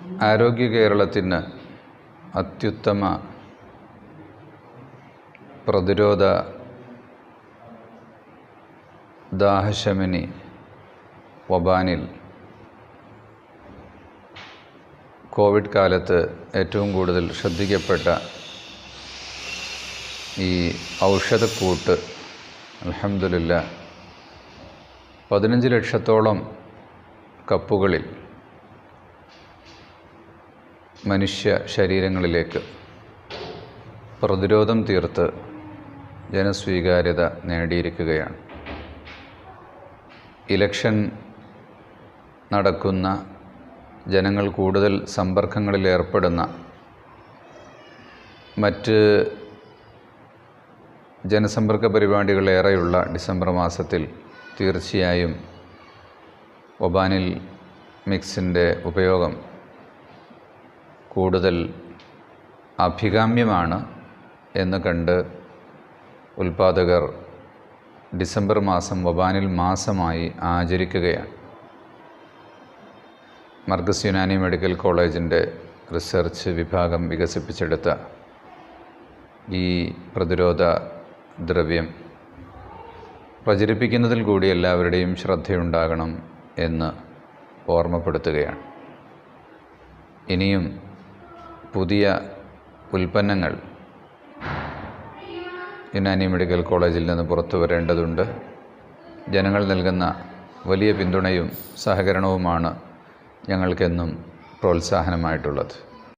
ആരോഗ്യ കേരളത്തിന് അത്യുത്തമ പ്രതിരോധ ദാഹശമനി വബാനിൽ കോവിഡ് കാലത്ത് ഏറ്റവും കൂടുതൽ ശ്രദ്ധിക്കപ്പെട്ട ഈ ഔഷധക്കൂട്ട് അൽഹംദുലില്ലാഹ് 15 ലക്ഷത്തോളം കപ്പുകളിൽ മനുഷ്യ ശരീരങ്ങളിലേക്ക് പ്രതിരോധം തീർത്ത് ജനസ്വീകാര്യത നേടിയിരിക്കുകയാണ്. ഇലക്ഷൻ നടക്കുന്ന, ജനങ്ങൾ കൂടുതൽ സമ്പർക്കങ്ങളിൽ ഏർപ്പെടുന്ന, മറ്റ് ജനസമ്പർക്ക പരിപാടികളേറെയുള്ള ഡിസംബർ മാസത്തിൽ തീർച്ചയായും വബാനിൽ മിക്സിൻ്റെ ഉപയോഗം കൂടുതൽ അഭികാമ്യമാണ് എന്ന് കണ്ട് ഉൽപ്പാദകർ ഡിസംബർ മാസം വബാനിൽ മാസമായി ആചരിക്കുകയാണ്. മർകസ് യുനാനി മെഡിക്കൽ കോളേജിൻ്റെ റിസർച്ച് വിഭാഗം വികസിപ്പിച്ചെടുത്ത ഈ പ്രതിരോധ ദ്രവ്യം പ്രചരിപ്പിക്കുന്നതിൽ കൂടി എല്ലാവരുടെയും ശ്രദ്ധയുണ്ടാകണം എന്ന് ഓർമ്മപ്പെടുത്തുകയാണ്. ഇനിയും പുതിയ ഉൽപ്പന്നങ്ങൾ യുനാനി മെഡിക്കൽ കോളേജിൽ നിന്ന് പുറത്തു വരേണ്ടതുണ്ട്. ജനങ്ങൾ നൽകുന്ന വലിയ പിന്തുണയും സഹകരണവുമാണ് ഞങ്ങൾക്കെന്നും പ്രോത്സാഹനമായിട്ടുള്ളത്.